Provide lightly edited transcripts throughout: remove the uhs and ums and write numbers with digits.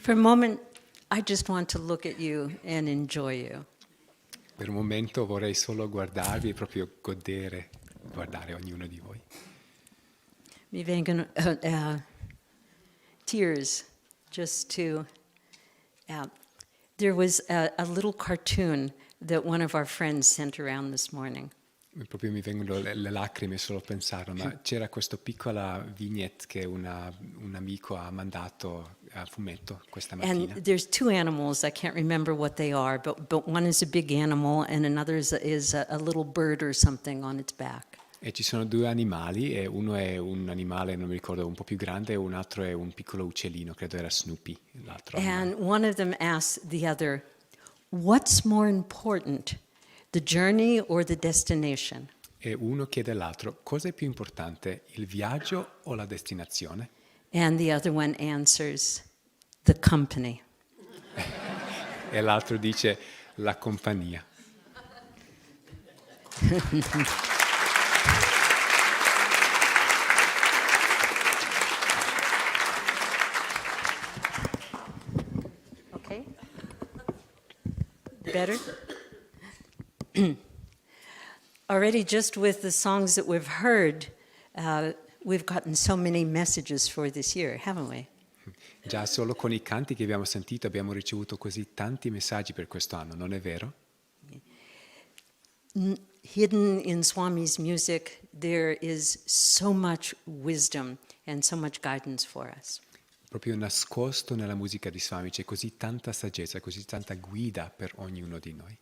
For a moment, I just want to look at you and enjoy you. Per un momento vorrei solo guardarvi e proprio guardare ognuno di voi. Mi vengono tears just to... there was a little cartoon that one of our friends sent around this morning. Proprio mi vengono le lacrime solo a pensarlo, ma c'era questa piccola vignette che un amico ha mandato a fumetto questa mattina. And there's two animals, I can't remember what they are, but one is a big animal and another is a little bird or something on its back. E ci sono due animali, e uno è un animale, non mi ricordo, un po' più grande, e un altro è un piccolo uccellino, credo era Snoopy, l'altro And animale. one of them asked the other, what's more important, the journey or the destination? E uno chiede all'altro, cosa è più importante, il viaggio o la destinazione? And the other one answers, the company. E l'altro dice, la compagnia. Okay? Better? Already, just with the songs that we've heard, we've gotten so many messages for this year, haven't we? Già solo con i canti che abbiamo sentito abbiamo ricevuto così tanti messaggi per questo anno, non è vero? Hidden in Swami's music, there is so much wisdom and so much guidance for us. Proprio nascosto nella musica di Swami c'è così tanta saggezza, così tanta guida per ognuno di noi.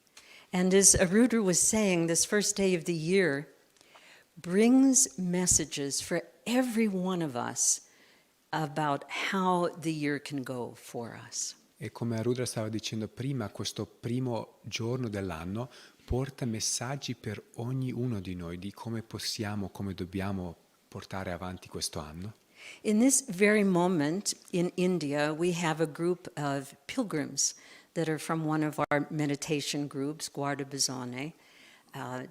And as Arudra was saying, this first day of the year brings messages for every one of us about how the year can go for us. E come Arudra stava dicendo prima, questo primo giorno dell'anno porta messaggi per ognuno di noi di come possiamo, come dobbiamo portare avanti questo anno. In this very moment in India, we have a group of pilgrims that are from one of our meditation groups, Guarda Bisone,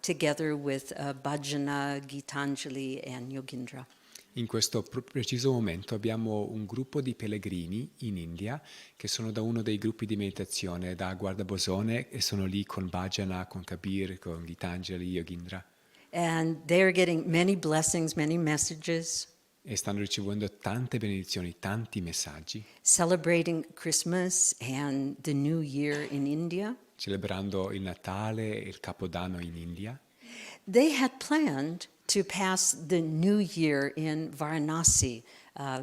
together with Bhajana, Gitanjali, and Yogindra. In questo preciso momento abbiamo un gruppo di pellegrini in India che sono da uno dei gruppi di meditazione, da Guarda Bosone, e sono lì con Bhajana, con Kabir, con Gitanjali, Yogindra. And they are getting many blessings, many messages. E stanno ricevendo tante benedizioni, tanti messaggi, Celebrating Christmas and the New Year in India. celebrando il Natale e il Capodanno in India. They had planned to pass the New Year in Varanasi,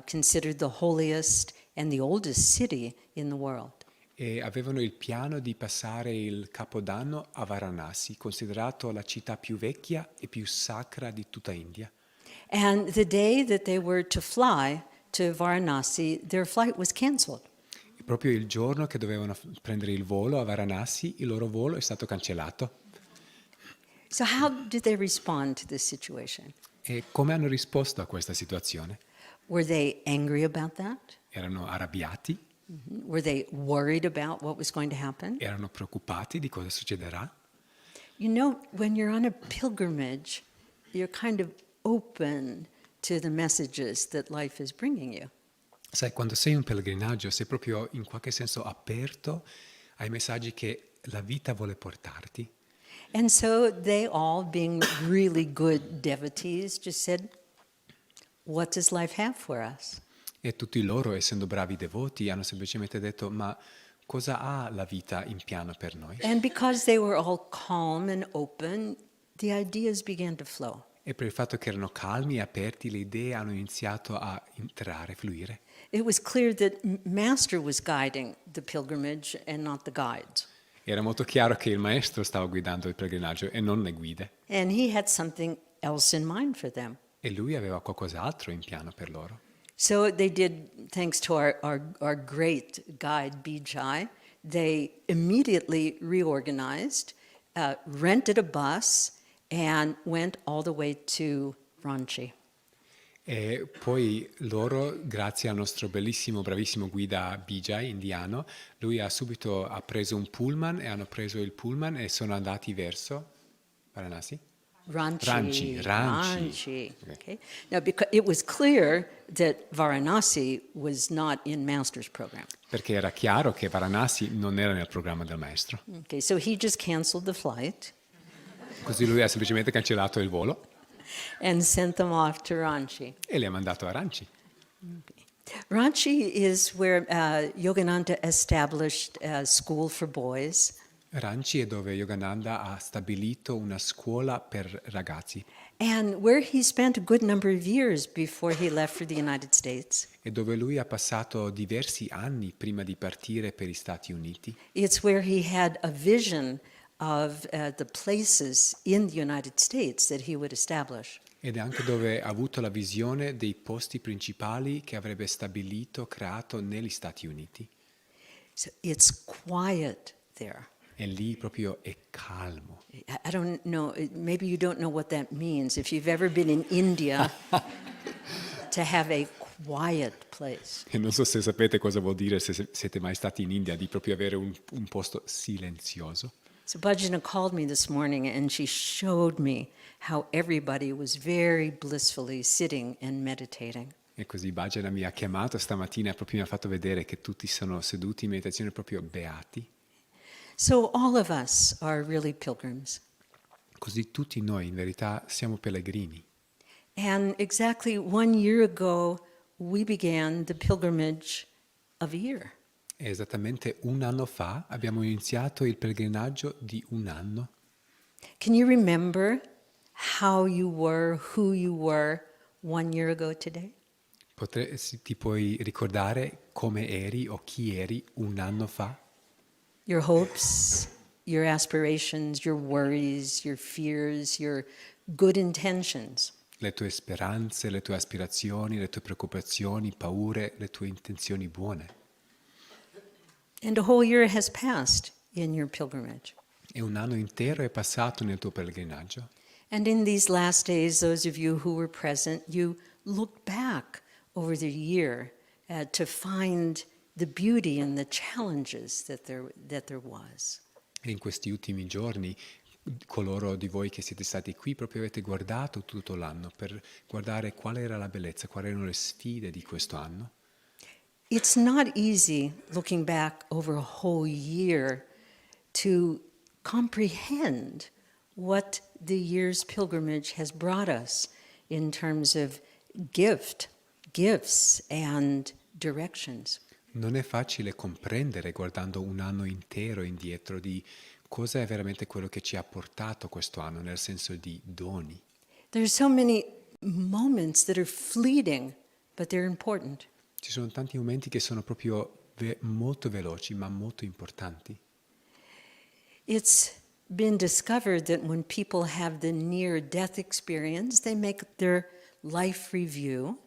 considered the holiest and the oldest city in the world. E avevano il piano di passare il Capodanno a Varanasi, considerato la città più vecchia e più sacra di tutta India. And the day that they were to fly to Varanasi, their flight was canceled. E proprio il giorno che dovevano prendere il volo a Varanasi, il loro volo è stato cancellato. So how did they respond to this situation? E come hanno risposto a questa situazione? Were they angry about that? Erano arrabbiati? Were they worried about what was going to happen? Erano preoccupati di cosa succederà? You know, when you're on a pilgrimage, you're kind of open to the messages that life is bringing you. Sai, quando sei in pellegrinaggio sei proprio in qualche senso aperto ai messaggi che la vita vuole portarti. And so they all, being really good devotees, just said, what does life have for us? E tutti loro, essendo bravi devoti, hanno semplicemente detto, ma cosa ha la vita in piano per noi? And because they were all calm and open, the ideas began to flow. E per il fatto che erano calmi e aperti, le idee hanno iniziato a entrare, fluire. It was clear that Master was guiding the pilgrimage and not the guides. Era molto chiaro che il maestro stava guidando il pellegrinaggio e non le guide. And he had something else in mind for them. E lui aveva qualcos'altro in piano per loro. So they did, thanks to our great guide, Bijay, they immediately reorganized, rented a bus, and went all the way to Ranchi. E poi loro, grazie al nostro bellissimo, bravissimo guida Bijay indiano, lui ha preso un pullman e hanno preso il pullman e sono andati verso Varanasi? Ranchi. Ranchi. Okay. Now, because it was clear that Varanasi was not in master's program. Perché era chiaro che Varanasi non era nel programma del maestro. Okay, so he just canceled the flight Così lui ha semplicemente cancellato il volo and sent them off to Ranchi. e li ha mandato a Ranchi. Ranchi is where Yogananda established a school for boys. Ranchi è dove Yogananda ha stabilito una scuola per ragazzi And where he spent a good number of years before he left for the United States. e dove lui ha passato diversi anni prima di partire per gli Stati Uniti. It's where he had a vision of the places in the United States that he would establish. Ed è anche dove ha avuto la visione dei posti principali che avrebbe stabilito, creato negli Stati Uniti. So it's quiet there. E lì proprio è calmo. I don't know, maybe you don't know what that means. If you've ever been in India, to have a quiet place. E non so se sapete cosa vuol dire se siete mai stati in India, di proprio avere un posto silenzioso. So Bhajana called me this morning and she showed me how everybody was very blissfully sitting and meditating. E così Bhajana mi ha chiamato stamattina e proprio mi ha fatto vedere che tutti sono seduti in meditazione proprio beati. So all of us are really pilgrims. Così tutti noi in verità siamo pellegrini. And exactly 1 year ago, we began the pilgrimage of a year. E esattamente un anno fa abbiamo iniziato il pellegrinaggio di un anno. Can you remember how you were, who you were 1 year ago today? Ti puoi ricordare come eri o chi eri un anno fa? Your hopes, your aspirations, your worries, your fears, your good intentions. Le tue speranze, le tue aspirazioni, le tue preoccupazioni, paure, le tue intenzioni buone. And a whole year has passed in your pilgrimage. E un anno intero è passato nel tuo pellegrinaggio. And in these last days, those of you who were present, you looked back over the year to find the beauty and the challenges that there was. E in questi ultimi giorni, coloro di voi che siete stati qui, proprio avete guardato tutto l'anno per guardare qual era la bellezza, quali erano le sfide di questo anno. It's not easy looking back over a whole year to comprehend what the year's pilgrimage has brought us in terms of gifts and directions. Non è facile comprendere, guardando un anno intero indietro, di cosa è veramente quello che ci ha portato questo anno, nel senso di doni. There are so many moments that are fleeting, but they're important. Ci sono tanti momenti che sono proprio molto veloci, ma molto importanti. It's been discovered that when people have the near-death experience, they make their life review.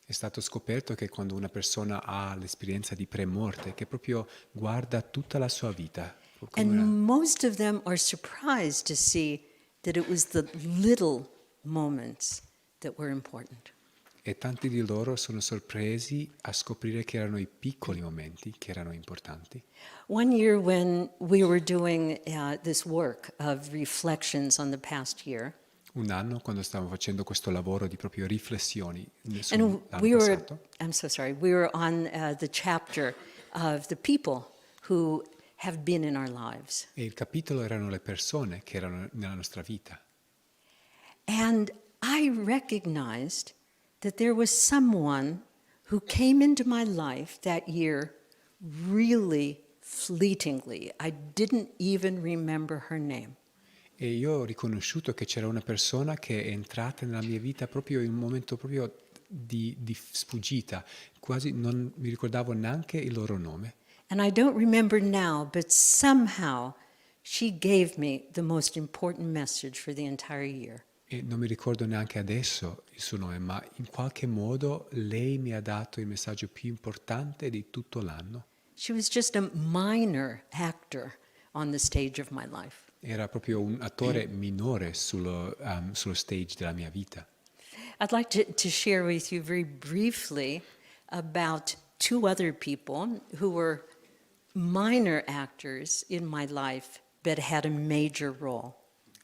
È stato scoperto che quando una persona ha l'esperienza di premorte, che proprio guarda tutta la sua vita. And most of them are surprised to see that it was the little moments that were important. E tanti di loro sono sorpresi a scoprire che erano i piccoli momenti che erano importanti. 1 year when we were doing this work of reflections on the past year, Un anno quando stavamo facendo questo lavoro di proprio riflessioni and sull'anno we were on the chapter of the people who have been in our lives. E il capitolo erano le persone che erano nella nostra vita. And I recognized that there was someone who came into my life that year really fleetingly. I didn't even remember her name. E io ho riconosciuto che c'era una persona che è entrata nella mia vita proprio in un momento proprio di sfuggita, quasi non mi ricordavo neanche il loro nome. And I don't remember now, but somehow she gave me the most important message for the entire year. E non mi ricordo neanche adesso il suo nome, ma in qualche modo lei mi ha dato il messaggio più importante di tutto l'anno. She was just a minor actor on the stage of my life. Era proprio un attore minore sullo stage della mia vita. I'd like to share with you very briefly about 2 other people who were minor actors in my life but had a major role.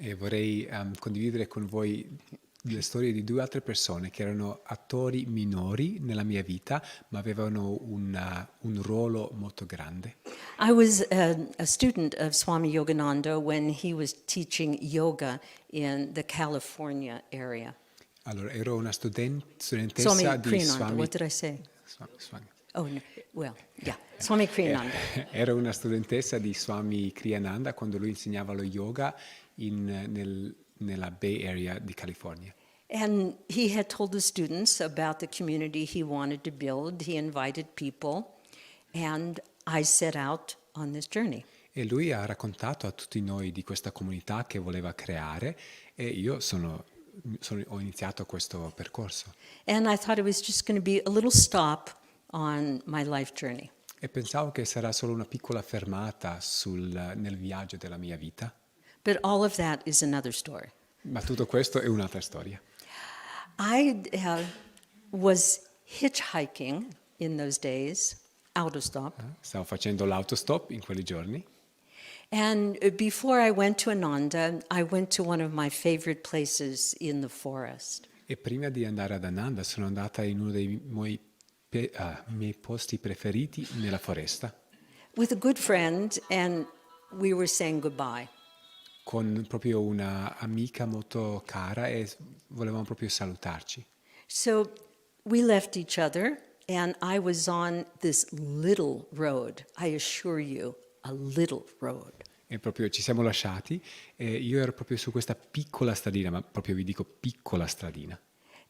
E vorrei condividere con voi le storie di due altre persone che erano attori minori nella mia vita, ma avevano un ruolo molto grande. I was a student of Swami Yogananda when he was teaching yoga in the California area. Allora, ero una Swami studentessa di Kriyananda, Swami... what did I say? Swami. Oh, no, well, yeah, Swami Kriyananda. Ero una studentessa di Swami Kriyananda quando lui insegnava lo yoga nella Bay Area di California. And he had told the students about the community he wanted to build. He invited people, and I set out on this journey. E lui ha raccontato a tutti noi di questa comunità che voleva creare e io ho iniziato questo percorso. And I thought it was just going to be a little stop on my life journey. E pensavo che sarà solo una piccola fermata nel viaggio della mia vita, But all of that is another story. ma tutto questo è un'altra storia. I was hitchhiking in those days, autostop. Stavo facendo l'autostop in quei giorni And before I went to Ananda, I went to one of my favorite places in the forest. e prima di andare ad Ananda sono andata in uno dei miei posti preferiti nella foresta With a good friend, and we were saying goodbye. con proprio una amica molto cara e volevamo proprio salutarci. So we left each other, and I was on this little road, I assure you, a little road. E proprio ci siamo lasciati e io ero proprio su questa piccola stradina, ma proprio vi dico piccola stradina.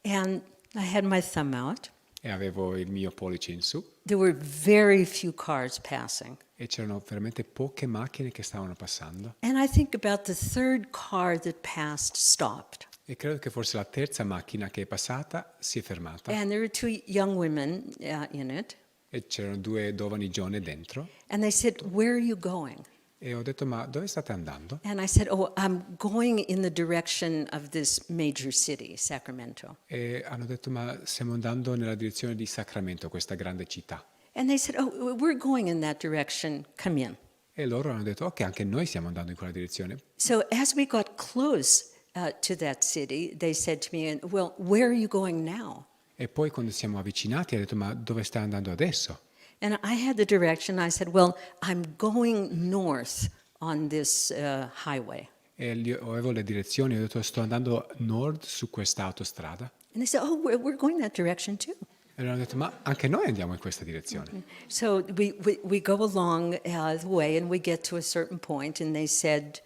And I had my thumb out. E avevo il mio pollice in su There were very few cars passing. e c'erano veramente poche macchine che stavano passando. And I think about the third car that passed stopped. E credo che forse la terza macchina che è passata si è fermata And there were two young women in it. e c'erano due giovani donne dentro. And they said, "Where are you going?" E ho detto, ma dove state andando? And I said, "Oh, I'm going in the direction of this major city, Sacramento." E hanno detto, ma stiamo andando nella direzione di Sacramento, questa grande città. And they said, "Oh, we're going in that direction. Come in." E loro hanno detto, ok, anche noi stiamo andando in quella direzione. So as we got close to that city, they said to me, "Well, where are you going now?" E poi quando siamo avvicinati ha detto, ma dove stai andando adesso? And I had the direction. I said, "Well, I'm going north on this highway." E avevo le direzioni, ho detto, sto andando a nord su questa autostrada. And they said, "Oh, we're going that direction too." E loro hanno detto, ma anche noi andiamo in questa direzione. So we go along the way, and we get to a certain point, and they said,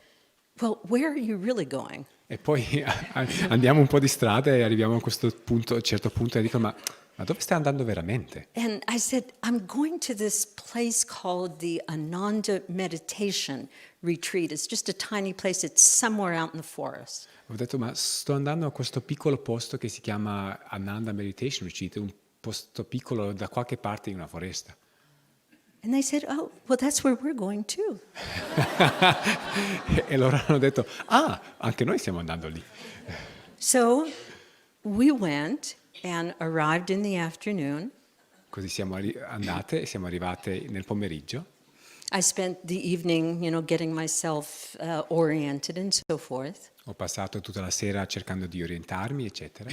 "Well, where are you really going?" E poi andiamo un po' di strada e arriviamo a questo punto, a un certo punto, e dico, ma dove stai andando veramente? And I said, "I'm going to this place called the Ananda Meditation Retreat. It's just a tiny place. It's somewhere out in the forest." Ho detto, ma sto andando a questo piccolo posto che si chiama Ananda Meditation Retreat, un posto piccolo da qualche parte in una foresta. And they said, "Oh, well, that's where we're going too." E loro hanno detto, anche noi stiamo andando lì. So we went and arrived in the afternoon. Così siamo andate e siamo arrivate nel pomeriggio. I spent the evening, getting myself oriented and so forth. Ho passato tutta la sera cercando di orientarmi, eccetera.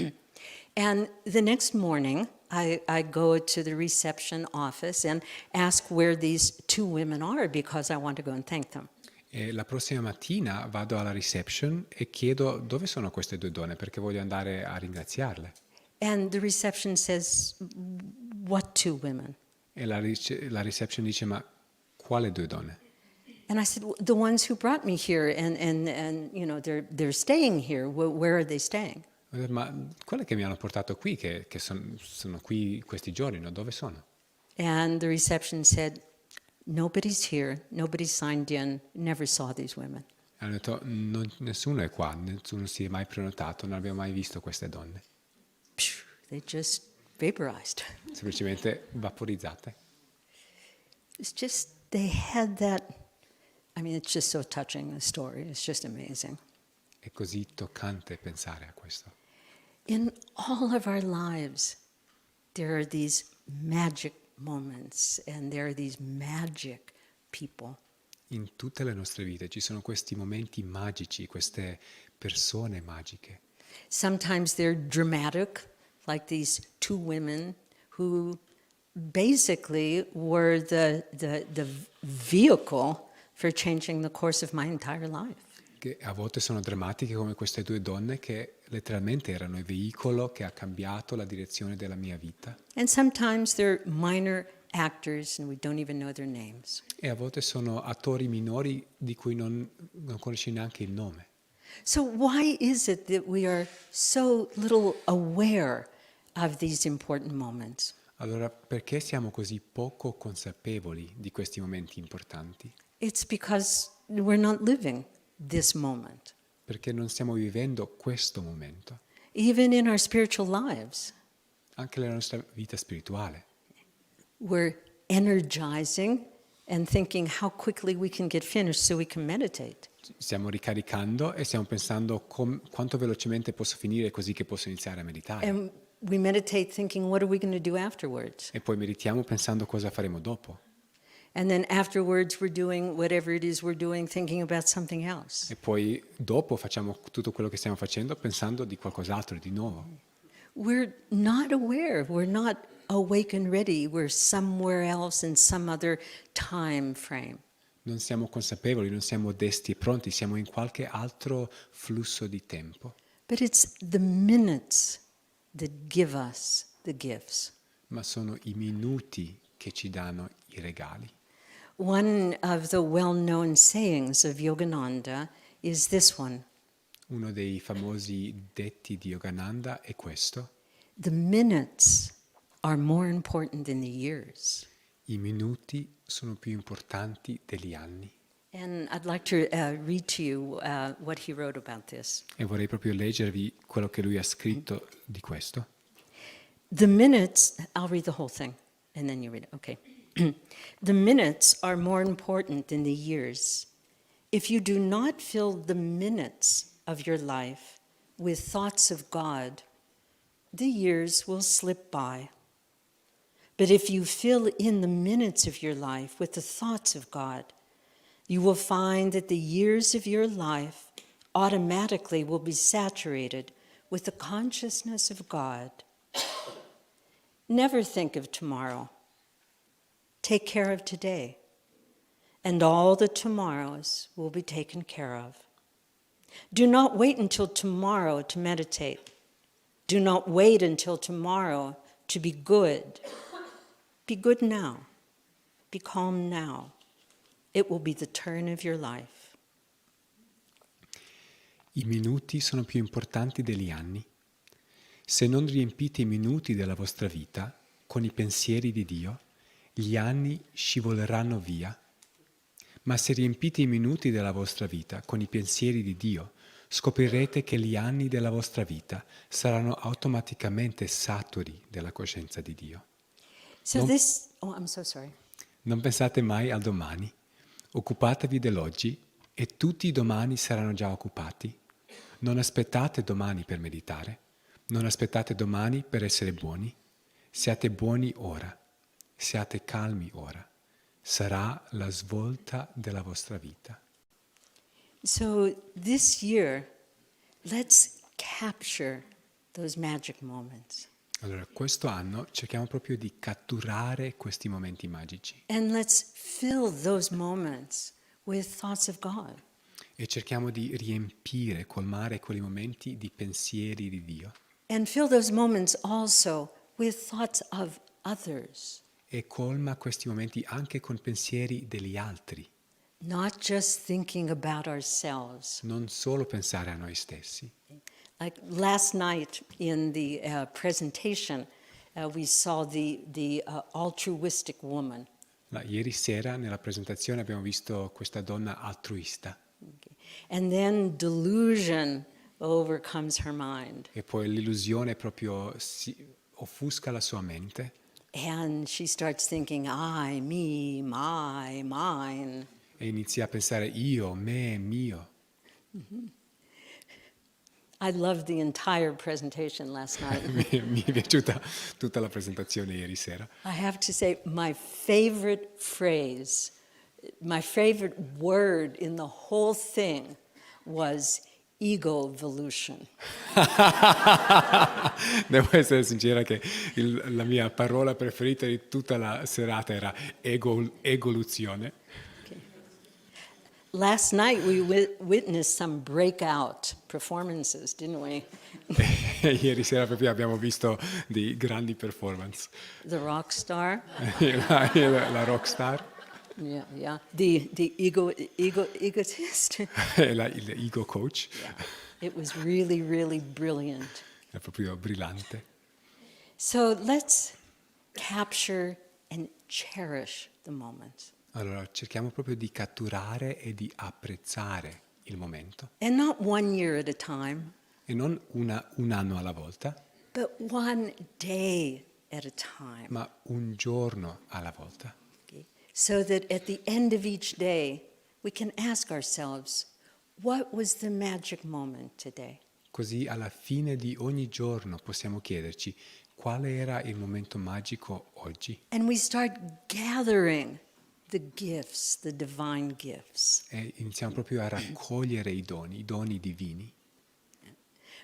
And the next morning, I go to the reception office and ask where these two women are because I want to go and thank them. E la prossima mattina vado alla reception e chiedo dove sono queste due donne perché voglio andare a ringraziarle. And the reception says, "What two women?" E la reception dice, ma quale due donne? And I said, "The ones who brought me here, and they're staying here. Where are they staying?" Ho detto, ma quelle che mi hanno portato qui, che sono qui questi giorni, no? Dove sono? And the reception said, "Nobody's here. Nobody signed in. Never saw these women." E hanno detto, nessuno è qua, nessuno si è mai prenotato, non abbiamo mai visto queste donne. Phew, they just vaporized. Semplicemente vaporizzate. It's just, they had that, it's just so touching, the story. It's just amazing. È così toccante pensare a questo. In all of our lives, there are these magic moments, and there are these magic people. In tutte le nostre vite ci sono questi momenti magici, queste persone magiche. Sometimes they're dramatic, like these two women who basically were the vehicle for changing the course of my entire life. Che a volte sono drammatiche come queste due donne che letteralmente erano il veicolo che ha cambiato la direzione della mia vita. And sometimes they're minor actors and we don't even know their names. E a volte sono attori minori di cui non conosci neanche il nome. So why is it that we are so little aware of these important moments? Allora, perché siamo così poco consapevoli di questi momenti importanti? It's because we're not living this moment. Perché non stiamo vivendo questo momento, Even in our spiritual lives, anche nella nostra vita spirituale. we're energizing and thinking how quickly we can get finished so we can meditate. Stiamo ricaricando e stiamo pensando quanto velocemente posso finire così che posso iniziare a meditare. And we meditate thinking, what are we going to do afterwards? E poi meditiamo pensando cosa faremo dopo. And then afterwards we're doing whatever it is we're doing, thinking about something else. E poi dopo facciamo tutto quello che stiamo facendo pensando di qualcos'altro, di nuovo. We're not aware. We're not awake and ready. We're somewhere else in some other time frame. Non siamo consapevoli, non siamo desti e pronti, siamo in qualche altro flusso di tempo. But it's the minutes that give us the gifts. Ma sono i minuti che ci danno i regali. One of the well-known sayings of Yogananda is this one: Uno dei famosi detti di Yogananda è questo: the minutes are more important than the years. i minuti sono più importanti degli anni. And I'd like to read to you what he wrote about this. E vorrei proprio leggervi quello che lui ha scritto di questo. The minutes, I'll read the whole thing, and then you read it. Okay. The minutes are more important than the years. If you do not fill the minutes of your life with thoughts of God, the years will slip by. But if you fill in the minutes of your life with the thoughts of God, you will find that the years of your life automatically will be saturated with the consciousness of God. Never think of tomorrow. Take care of today, and all the tomorrows will be taken care of. Do not wait until tomorrow to meditate. Do not wait until tomorrow to be good. Be good now. Be calm now. It will be the turn of your life. I minuti sono più importanti degli anni. Se non riempite i minuti della vostra vita con i pensieri di Dio, gli anni scivoleranno via. Ma se riempite i minuti della vostra vita con i pensieri di Dio, scoprirete che gli anni della vostra vita saranno automaticamente saturi della coscienza di Dio. I'm so sorry. Non pensate mai al domani. Occupatevi dell'oggi e tutti i domani saranno già occupati. Non aspettate domani per meditare. Non aspettate domani per essere buoni. Siate buoni ora. Siate calmi ora. Sarà la svolta della vostra vita. So this year, let's capture those magic moments. Allora, questo anno cerchiamo proprio di catturare questi momenti magici And let's fill those moments with thoughts of God. e cerchiamo di riempire, colmare quei momenti di pensieri di Dio And fill those moments also with thoughts of others. e colma questi momenti anche con pensieri degli altri, Not just thinking about ourselves. non solo pensare a noi stessi. Like last night in the presentation, we saw the altruistic woman. Ieri sera nella presentazione abbiamo visto questa donna altruista And then delusion overcomes her mind. e poi l'illusione proprio si offusca la sua mente And she starts thinking, I, me, my, mine. e inizia a pensare io, me, mio. I loved the entire presentation last night. Mi è piaciuta tutta la presentazione ieri sera. I have to say, my favorite phrase My favorite word in the whole thing was egovolution. Devo essere sincera che la mia parola preferita di tutta la serata era egoluzione. Okay. Last night we witnessed some breakout performances, didn't we? E ieri sera proprio abbiamo visto dei grandi performance. The rock star. La rockstar Yeah, yeah. The egotist. e il ego coach. Yeah. It was really, really brilliant. È proprio brillante. So let's capture and cherish the moment. Allora, cerchiamo proprio di catturare e di apprezzare il momento. And not 1 year at a time, E non un anno alla volta, but 1 day at a time. ma un giorno alla volta. Okay? So that at the end of each day, we can ask ourselves, what was the magic moment today? Così alla fine di ogni giorno possiamo chiederci quale era il momento magico oggi. And we start gathering the gifts, the divine gifts. E iniziamo proprio a raccogliere i doni divini.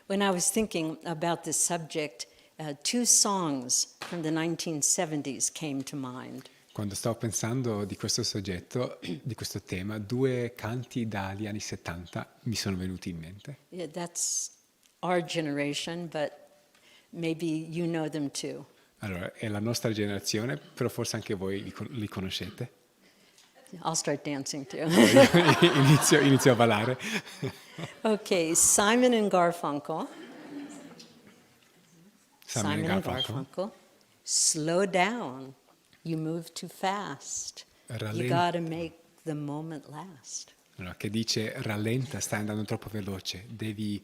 When I was thinking about this subject, 2 songs from the 1970s came to mind. Quando stavo pensando di questo soggetto, di questo tema, 2 canti dagli anni 70 mi sono venuti in mente. Yeah, that's our generation, but maybe you know them too. Allora, è la nostra generazione, però forse anche voi li conoscete. I'll start dancing too. Inizio a ballare. Okay, Simon and Garfunkel. Simon and Garfunkel. Slow down. You move too fast. You Rallenta. gotta make the moment last. Allora, che dice rallenta, stai andando troppo veloce, devi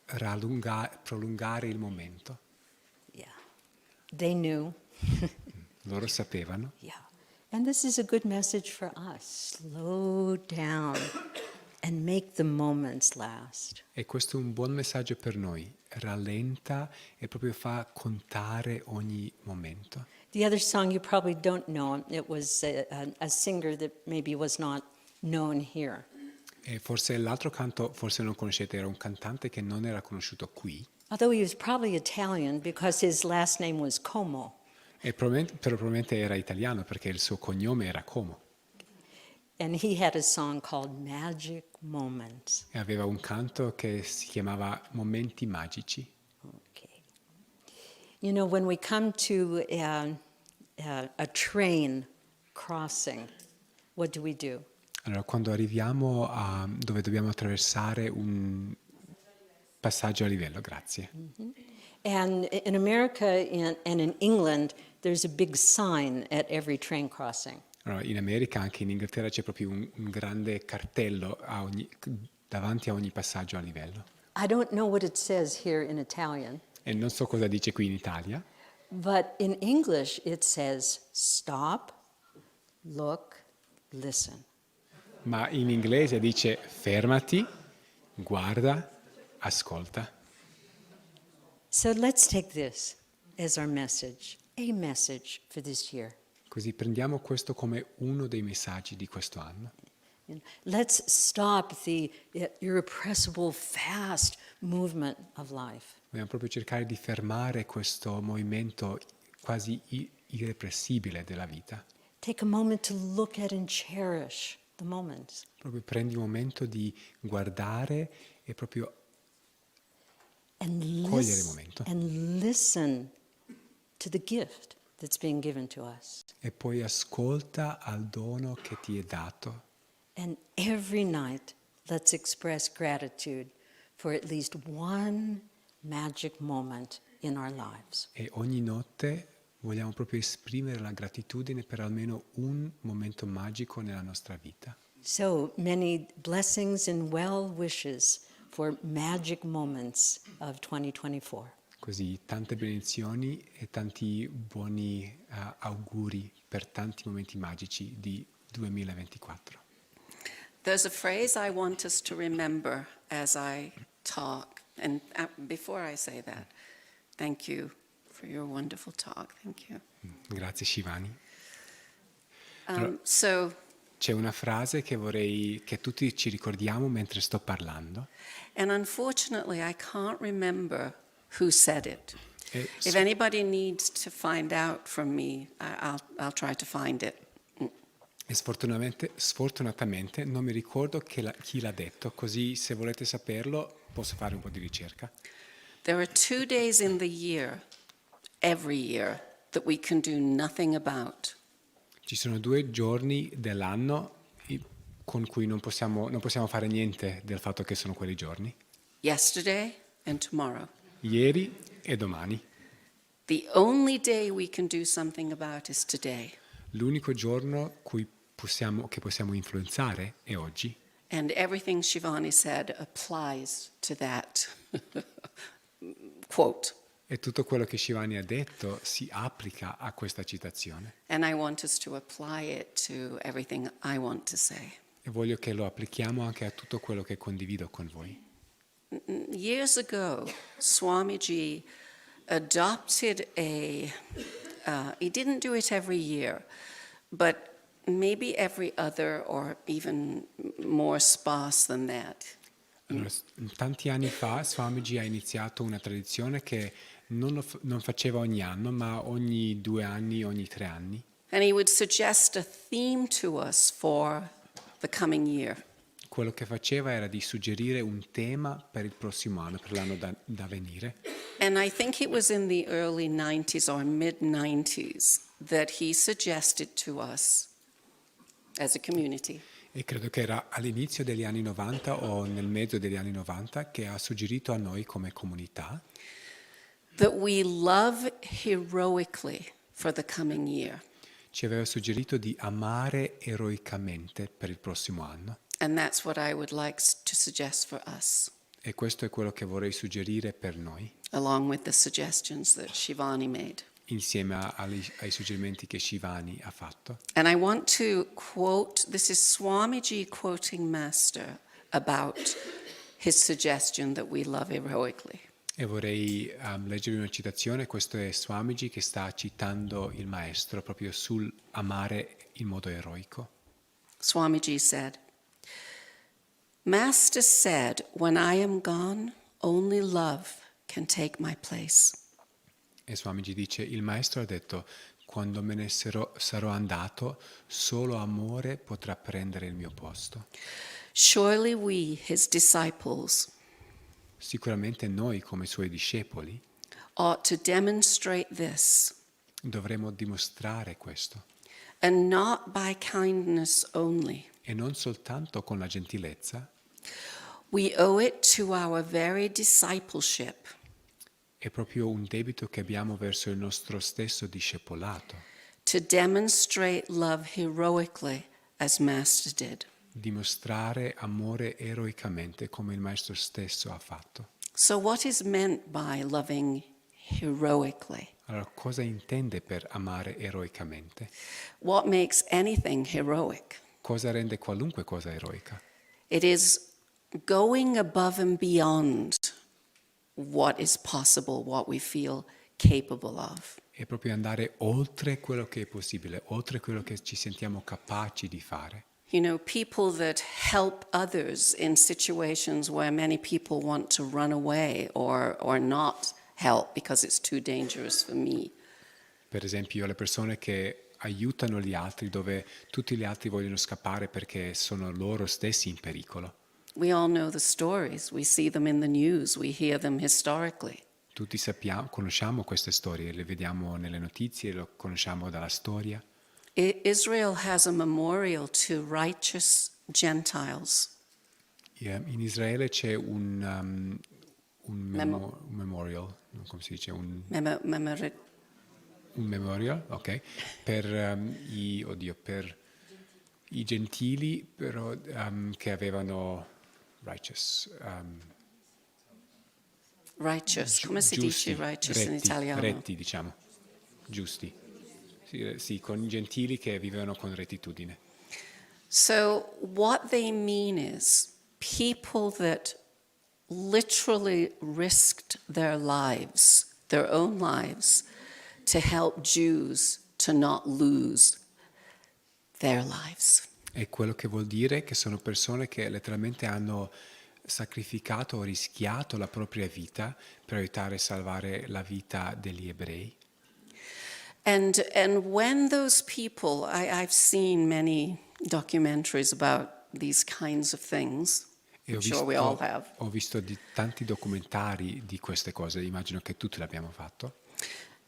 prolungare il momento. Yeah. They knew. Loro sapevano. Yeah. And this is a good message for us. Slow down and make the moments last. E questo è un buon messaggio per noi. Rallenta e proprio fa contare ogni momento. The other song you probably don't know, it was a singer that maybe was not known here. E forse l'altro canto, forse non conoscete, era un cantante che non era conosciuto qui. Although he was probably Italian because his last name was Como. E probabilmente era italiano perché il suo cognome era Como. And he had a song called Magic Moments. E aveva un canto che si chiamava Momenti magici. Okay. You know, when we come to a train crossing, what do? Allora, quando arriviamo a dove dobbiamo attraversare un passaggio a livello, grazie. And in America and in England, there's a big sign at every train crossing. Allora, in America, anche in Inghilterra, c'è proprio un grande cartello davanti a ogni passaggio a livello. I don't know what it says here in Italian, E non so cosa dice qui in Italia, but in English it says stop, look, listen. ma in inglese dice fermati, guarda, ascolta. So let's take this as our message, a message for this year. Così prendiamo questo come uno dei messaggi di questo anno. Let's stop the irrepressible, fast movement of life. Dobbiamo proprio cercare di fermare questo movimento quasi irrepressibile della vita. Take a moment to look at and cherish the moments. Proprio prendi un momento di guardare e proprio And cogliere il momento. and listen to the gift that's being given to us. E poi ascolta al dono che ti è dato. And every night, let's express gratitude for at least one magic moment in our lives. E ogni notte vogliamo proprio esprimere la gratitudine per almeno un momento magico nella nostra vita. So many blessings and well wishes for magic moments of 2024. Così tante benedizioni e tanti buoni auguri per tanti momenti magici di 2024. There's a phrase I want us to remember as I talk. And before I say that, thank you for your wonderful talk. Thank you. Grazie Shivani. So, C'è una frase che vorrei che tutti ci ricordiamo mentre sto parlando. and unfortunately, I can't remember who said it. E If anybody needs to find out from me, I'll try to find it. E sfortunatamente non mi ricordo chi l'ha detto, così se volete saperlo posso fare un po' di ricerca. There are 2 days in the year, every year, that we can do nothing about. Ci sono 2 giorni dell'anno con cui non possiamo fare niente del fatto che sono quei giorni. Yesterday and tomorrow. Ieri e domani. The only day we can do something about is today. L'unico giorno che possiamo influenzare è oggi. And everything Shivani said applies to that quote. E tutto quello che Shivani ha detto si applica a questa citazione. And I want us to apply it to everything I want to say. E voglio che lo applichiamo anche a tutto quello che condivido con voi. Years ago, Swamiji adopted he didn't do it every year, but maybe every other or even more sparse than that. Allora, tanti anni fa Swamiji ha iniziato una tradizione che non faceva ogni anno, ma ogni 2 anni, ogni 3 anni. And he would suggest a theme to us for the coming year. Quello che faceva era di suggerire un tema per il prossimo anno, per l'anno da venire. And I think it was in the early 90s or mid 90s that he suggested to us as a community E credo che era all'inizio degli anni 90 o nel mezzo degli anni 90 che ha suggerito a noi come comunità that we love heroically for the coming year. ci aveva suggerito di amare eroicamente per il prossimo anno. And that's what I would like to suggest for us, E questo è quello che vorrei suggerire per noi, along with the suggestions that Shivani made. insieme ai suggerimenti che Shivani ha fatto. And I want to quote, this is Swamiji quoting Master about his suggestion that we love heroically. E vorrei leggervi una citazione, questo è Swamiji che sta citando il maestro proprio sul amare in modo eroico. Swamiji said, Master said, when I am gone, only love can take my place. E Swamiji dice, il maestro ha detto, quando me ne sarò andato, solo amore potrà prendere il mio posto. Surely we, his disciples, Sicuramente noi come suoi discepoli ought to demonstrate this, dovremo dimostrare questo, and not by kindness only. e non soltanto con la gentilezza, We owe it to our very discipleship è proprio un debito che abbiamo verso il nostro stesso discepolato, to demonstrate love heroically as Master did. dimostrare amore eroicamente come il maestro stesso ha fatto. So what is meant by loving heroically? Allora, cosa intende per amare eroicamente? What makes anything heroic? Cosa rende qualunque cosa eroica? It is going above and beyond what is possible, what we feel capable of. È proprio andare oltre quello che è possibile, oltre quello che ci sentiamo capaci di fare. You know, people that help others in situations where many people want to run away or not help because it's too dangerous for me. Per esempio, le persone che aiutano gli altri dove tutti gli altri vogliono scappare perché sono loro stessi in pericolo. We all know the stories. We see them in the news. We hear them historically. Tutti conosciamo queste storie, le vediamo nelle notizie, lo conosciamo dalla storia. Israel has a memorial to righteous Gentiles. In Israele c'è un memorial, come si dice? Un memorial, ok, per per i gentili però, che avevano righteous. Righteous. Come si dice righteous in italiano? Retti, diciamo, giusti. Sì, con i gentili che vivevano con rettitudine. So what they mean is people that literally risked their lives, their own lives, to help Jews to not lose their lives. E quello che vuol dire che sono persone che letteralmente hanno sacrificato o rischiato la propria vita per aiutare a salvare la vita degli ebrei. And when those people, I've seen many documentaries about these kinds of things. E I'm sure we all have. ho visto tanti documentari di queste cose, immagino che tutti l'abbiamo fatto.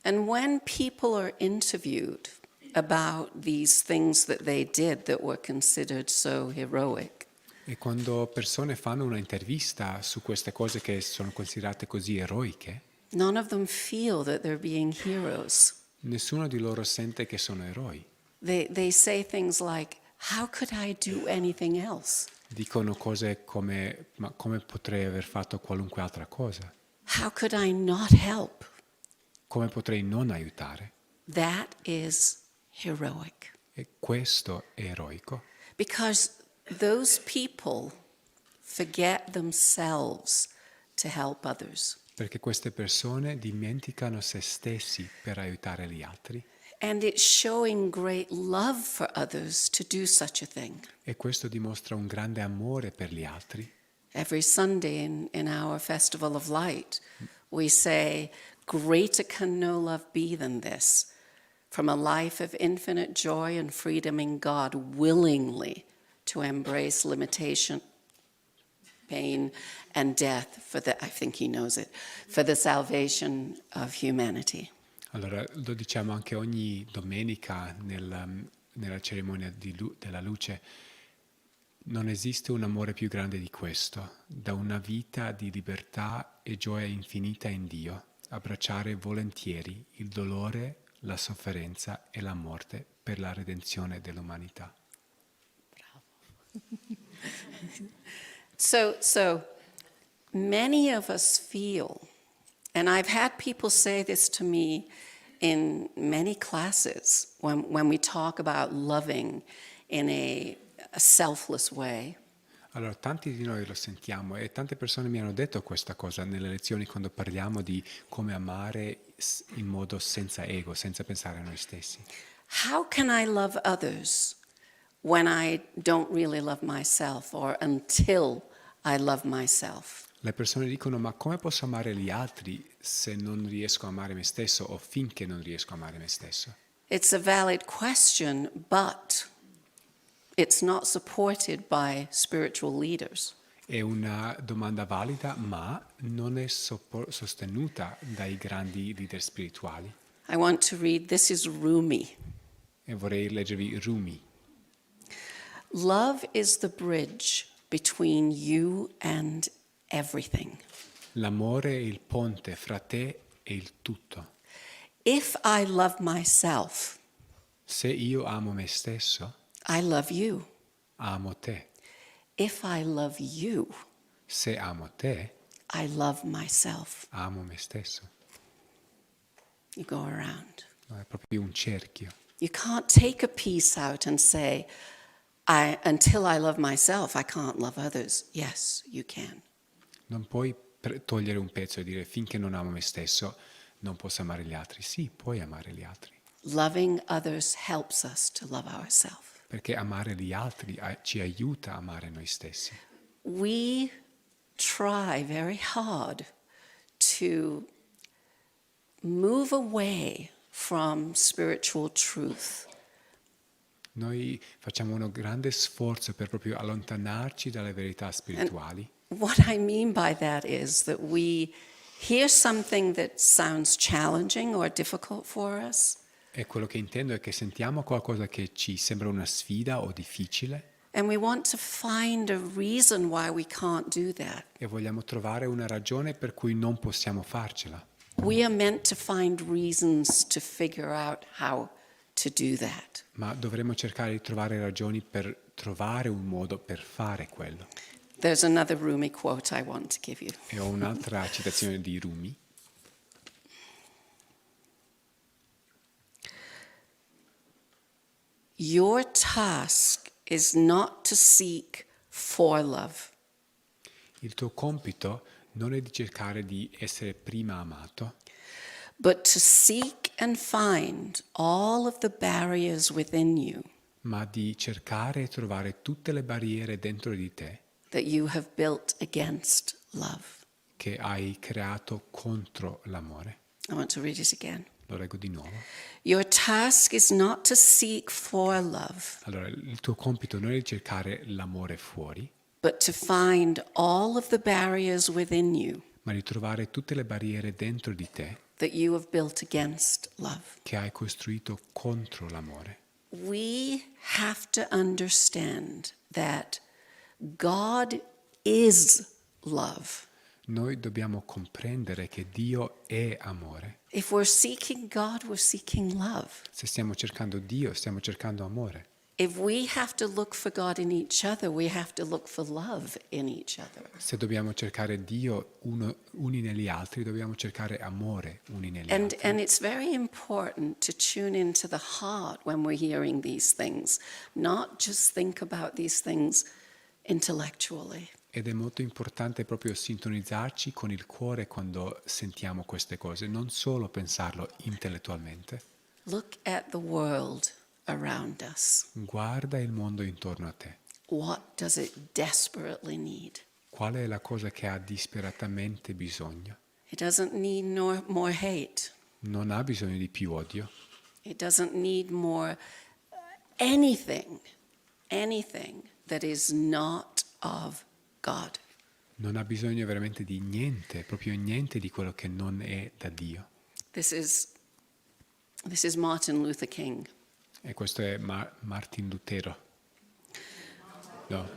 And when people are interviewed about these things that they did that were considered so heroic, E quando persone fanno una intervista su queste cose che sono considerate così eroiche, none of them feel that they're being heroes. nessuno di loro sente che sono eroi. They say things like, how could I do anything else? Dicono cose come, ma come potrei aver fatto qualunque altra cosa? How could I not help? Come potrei non aiutare? That is heroic. E questo è eroico, Because those people forget themselves to help others. perché queste persone dimenticano se stessi per aiutare gli altri. And it's showing great love for others to do such a thing. E questo dimostra un grande amore per gli altri. Every Sunday in our Festival of Light, we say, greater can no love be than this, from a life of infinite joy and freedom in God, willingly to embrace limitation, pain, and death for the, I think he knows it, for the salvation of humanity. Allora, lo diciamo anche ogni domenica nella cerimonia della luce. Non esiste un amore più grande di questo, da una vita di libertà e gioia infinita in Dio, abbracciare volentieri il dolore, la sofferenza e la morte per la redenzione dell'umanità. So many of us feel, and I've had people say this to me in many classes when we talk about loving in a selfless way. Allora, tanti di noi lo sentiamo e tante persone mi hanno detto questa cosa nelle lezioni quando parliamo di come amare in modo senza ego, senza pensare a noi stessi. How can I love others when I don't really love myself or until I love myself? Le persone dicono, ma come posso amare gli altri se non riesco a amare me stesso o finché non riesco a amare me stesso? It's a valid question, but it's not supported by spiritual leaders. È una domanda valida, ma non è sostenuta dai grandi leader spirituali. I want to read, this is Rumi. E vorrei leggervi Rumi. Love is the bridge between you and everything. L'amore è il ponte fra te e il tutto. If I love myself, Se io amo me stesso, I love you. amo te. If I love you, Se amo te, I love myself. amo me stesso. You go around. No, è proprio un cerchio. You can't take a piece out and say, until I love myself, I can't love others. Yes, you can. Non puoi togliere un pezzo e dire finché non amo me stesso non posso amare gli altri. Sì, puoi amare gli altri. Loving others helps us to love ourselves. Perché amare gli altri ci aiuta a amare noi stessi. We try very hard to move away from spiritual truth. Noi facciamo uno grande sforzo per proprio allontanarci dalle verità spirituali. What I mean by that is that we hear something that sounds challenging or difficult for us, E quello che intendo è che sentiamo qualcosa che ci sembra una sfida o difficile and we want to find a reason why we can't do that. e vogliamo trovare una ragione per cui non possiamo farcela. We are meant to find reasons to figure out how to do that. Ma dovremmo cercare di trovare ragioni per trovare un modo per fare quello. There's another Rumi quote I want to give you. E ho un'altra citazione di Rumi. Your task is not to seek for love, Il tuo compito non è di cercare di essere prima amato, but to seek and find all of the barriers within you ma di cercare e trovare tutte le barriere dentro di te that you have built against love. che hai creato contro l'amore. I want to read it again. Lo leggo di nuovo. Your task is not to seek for love, Allora, il tuo compito non è di cercare l'amore fuori, but to find all of the barriers within you ma di trovare tutte le barriere dentro di te that you have built against love. che hai costruito contro l'amore. We have to understand that God is love. Noi dobbiamo comprendere che Dio è amore. If we're seeking God, we're seeking love. Se stiamo cercando Dio, stiamo cercando amore. If we have to look for God in each other, we have to look for love in each other. Se dobbiamo cercare Dio uni negli altri, dobbiamo cercare amore uni negli altri. And it's very important to tune into the heart when we're hearing these things, not just think about these things intellectually. Ed è molto importante proprio sintonizzarci con il cuore quando sentiamo queste cose, non solo pensarlo intellettualmente. Look at the world around us. Guarda il mondo intorno a te. What does it desperately need? Qual è la cosa che ha disperatamente bisogno? It doesn't need more hate. Non ha bisogno di più odio, It doesn't need more anything that is not of God. non ha bisogno veramente di niente, proprio niente di quello che non è da Dio. This is Martin Luther King. E questo è Martin Lutero. No,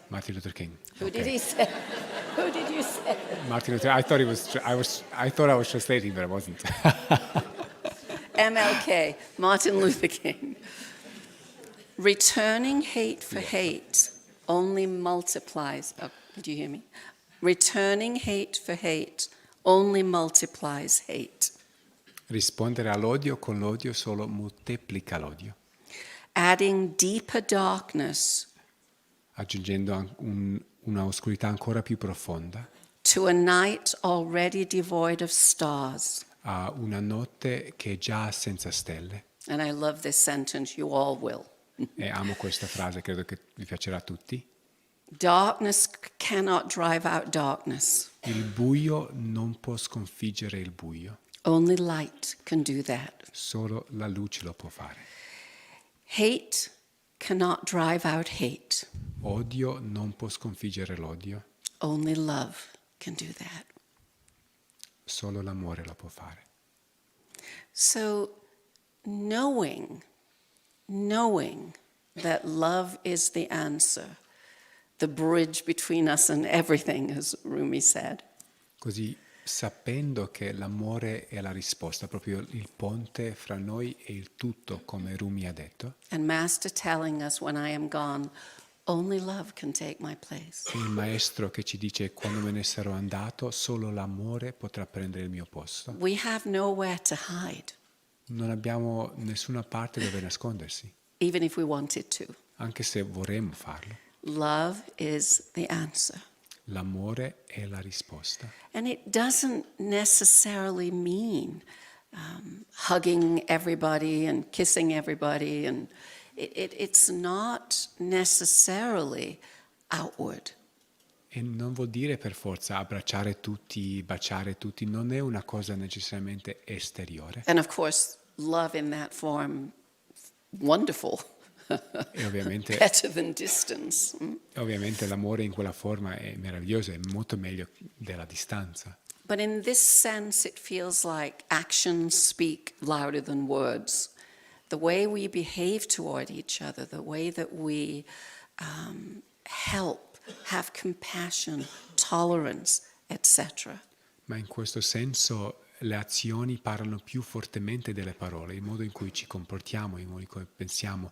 Martin Luther King. Who Okay. did he say? Who did you say? Martin Luther. I thought I was translating, but I wasn't. MLK, Martin Luther King. Returning hate for hate only multiplies. Oh, did you hear me? Returning hate for hate only multiplies hate. Rispondere all'odio con l'odio solo moltiplica l'odio, Adding deeper darkness aggiungendo una oscurità ancora più profonda to a night already devoid of stars. a una notte che è già senza stelle. And I love this sentence, you all will. E amo questa frase, credo che vi piacerà a tutti. Darkness cannot drive out darkness. Il buio non può sconfiggere il buio, Only light can do that. solo la luce lo può fare. Hate cannot drive out hate. Odio non può sconfiggere l'odio, Only love can do that. solo l'amore lo può fare. So, knowing that love is the answer, the bridge between us and everything, as Rumi said, Così, sapendo che l'amore è la risposta, proprio il ponte fra noi e il tutto, come Rumi ha detto, and Master telling us when I am gone, only love can take my place. e il maestro che ci dice quando me ne sarò andato, solo l'amore potrà prendere il mio posto. We have nowhere to hide, Non abbiamo nessuna parte dove nascondersi, even if we wanted to. anche se vorremmo farlo. Love is the answer. L'amore è la risposta. And it doesn't necessarily mean hugging everybody and kissing everybody, and it's not necessarily outward. E non vuol dire per forza abbracciare tutti, baciare tutti, non è una cosa necessariamente esteriore. And of course, love in that form, wonderful, E ovviamente, better than distance. ovviamente l'amore in quella forma è meraviglioso, è molto meglio della distanza. But in this sense, it feels like actions speak louder than words. The way we behave toward each other, the way that we help, have compassion, tolerance, etc. Ma in questo senso le azioni parlano più fortemente delle parole, il modo in cui ci comportiamo, il modo in cui pensiamo,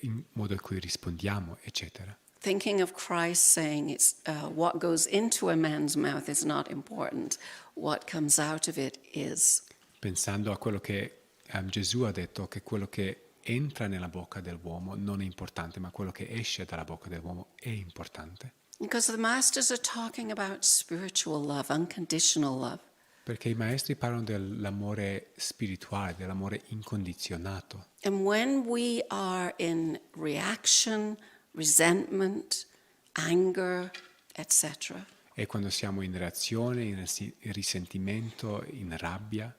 il modo in cui rispondiamo, eccetera. Thinking of Christ saying it's what goes into a man's mouth is not important. What comes out of it is. Pensando a quello che Gesù ha detto, che quello che entra nella bocca dell'uomo non è importante, ma quello che esce dalla bocca dell'uomo è importante. Because the masters are talking about spiritual love, unconditional love. Perché i maestri parlano dell'amore spirituale, dell'amore incondizionato. And when we are in reaction, resentment, anger, etc., E quando siamo in reazione, in risentimento, in rabbia,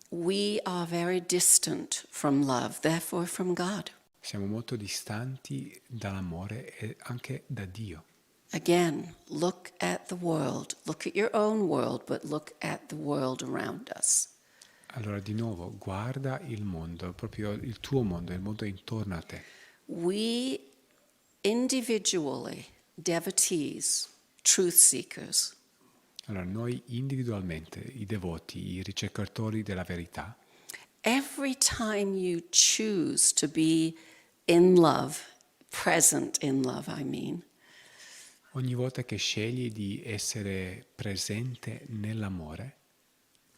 we are very distant from love, therefore from God. siamo molto distanti dall'amore e anche da Dio. Again, look at the world. Look at your own world, but look at the world around us. Allora di nuovo, guarda il mondo, proprio il tuo mondo, il mondo intorno a te. We individually, devotees, truth seekers, Allora noi individualmente, i devoti, i ricercatori della verità, every time you choose to be in love, present in love, I mean, ogni volta che scegli di essere presente nell'amore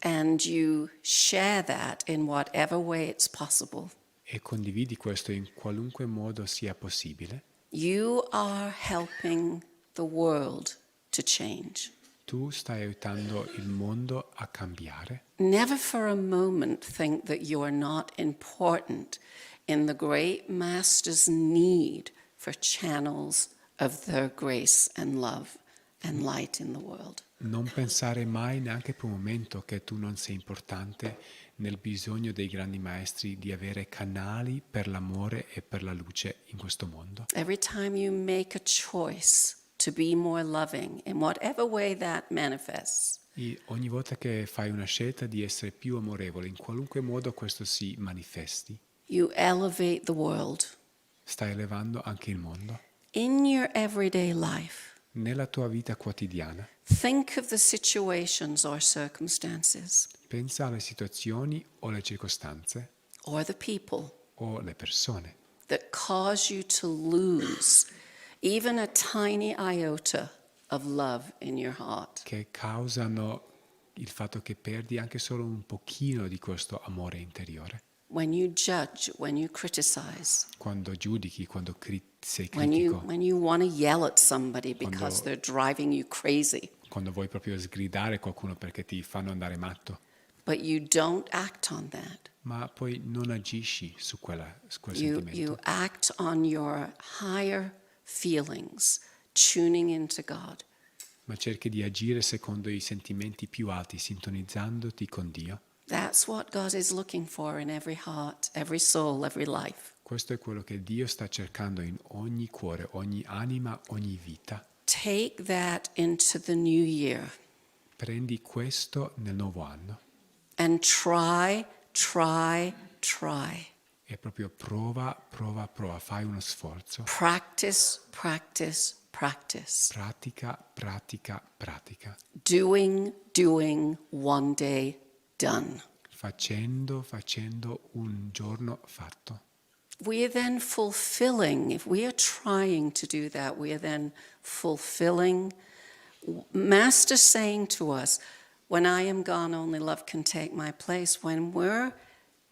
and you share that in whatever way it's possible, e condividi questo in qualunque modo sia possibile, you are helping the world to change. tu stai aiutando il mondo a cambiare. Never for a moment think that you are not important in the great Master's need for channels of their grace and love and light in the world. Non pensare mai neanche per un momento che tu non sei importante nel bisogno dei grandi maestri di avere canali per l'amore e per la luce in questo mondo. Every time you make a choice to be more loving, in whatever way that manifests, E ogni volta che fai una scelta di essere più amorevole, in qualunque modo questo si manifesti, you elevate the world. stai elevando anche il mondo. In your everyday life, Nella tua vita quotidiana, think of the situations or circumstances pensa alle situazioni o le circostanze or the people o le persone that cause you to lose even a tiny iota of love in your heart. che causano il fatto che perdi anche solo un pochino di questo amore interiore. When you judge, when you criticize, Quando giudichi, quando sei when critico, you want to yell at somebody because they're driving you crazy, quando vuoi proprio sgridare qualcuno perché ti fanno andare matto, but you don't act on that. ma poi non agisci su quel You sentimento, act on your higher feelings, tuning into God. ma cerchi di agire secondo i sentimenti più alti, sintonizzandoti con Dio. That's what God is looking for in every heart, every soul, every life. Questo è quello che Dio sta cercando in ogni cuore, ogni anima, ogni vita. Take that into the new year Prendi questo nel nuovo anno and try. e proprio prova, fai uno sforzo. Practice. Pratica. Doing, one day done. Facendo, un giorno fatto. We are then fulfilling, if we are trying to do that, we are then fulfilling. Master saying to us, when I am gone, only love can take my place. When we're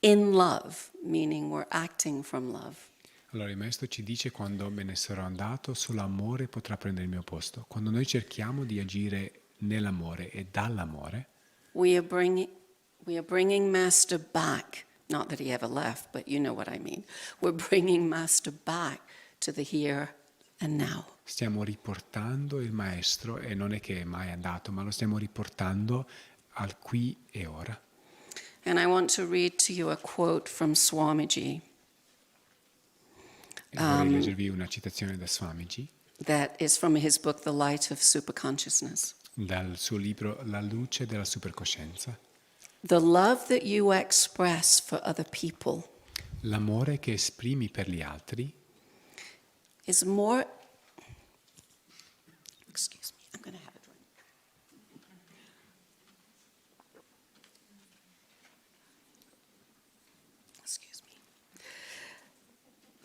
in love, meaning we're acting from love, Allora il Maestro ci dice: quando me ne sarò andato, solo amore potrà prendere il mio posto. Quando noi cerchiamo di agire nell'amore e dall'amore, we are bringing Master back. Not that he ever left, but you know what I mean. We're bringing Master back to the here and now. stiamo riportando il Maestro, e non è che è mai andato, ma lo stiamo riportando al qui e ora. And I want to read to you a quote from Swamiji E vorrei leggervi una citazione da Swamiji, that is from his book, The Light of Superconsciousness. dal suo libro La luce della supercoscienza. The love that you express for other people L'amore che esprimi per gli altri is more. Excuse me, I'm going to have a drink. Excuse me.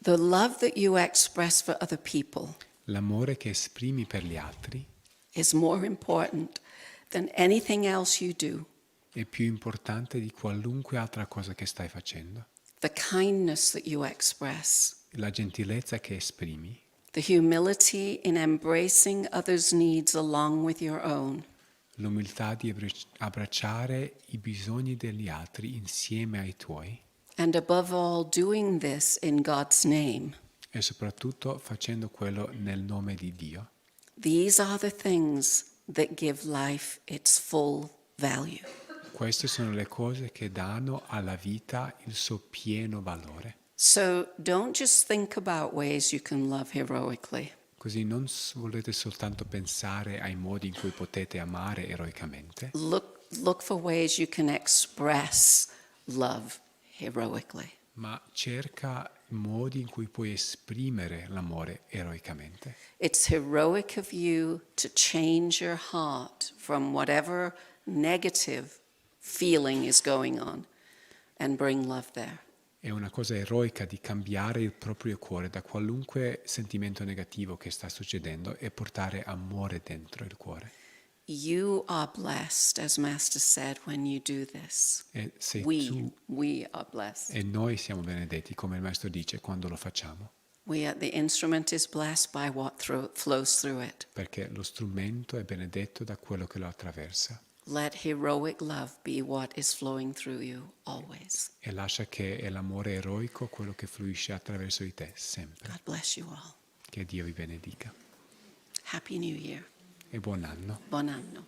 The love that you express for other people l'amore che esprimi per gli altri is more important than anything else you do. è più importante di qualunque altra cosa che stai facendo. The kindness that you express, La gentilezza che esprimi, the humility in embracing others' needs along with your own, l'umiltà di abbracciare i bisogni degli altri insieme ai tuoi and above all, doing this in God's name. e soprattutto facendo quello nel nome di Dio. These are the things that give life its full value. Queste sono le cose che danno alla vita il suo pieno valore. So don't just think about ways you can love heroically. Così non volete soltanto pensare ai modi in cui potete amare eroicamente, Look for ways you can express love heroically. ma cerca modi in cui puoi esprimere l'amore eroicamente. It's heroic of you to change your heart from whatever negative feeling is going on and bring love there. È una cosa eroica di cambiare il proprio cuore da qualunque sentimento negativo che sta succedendo e portare amore dentro il cuore. You are blessed, as Master said, when you do this. E sei We tu are blessed. e noi siamo benedetti, come il Maestro dice, quando lo facciamo. The instrument is blessed by what flows through it. Perché lo strumento è benedetto da quello che lo attraversa. Let heroic love be what is flowing through you always. E lascia che è l'amore eroico quello che fluisce attraverso di te, sempre. God bless you all. Che Dio vi benedica. Happy New Year. E buon anno. Buon anno.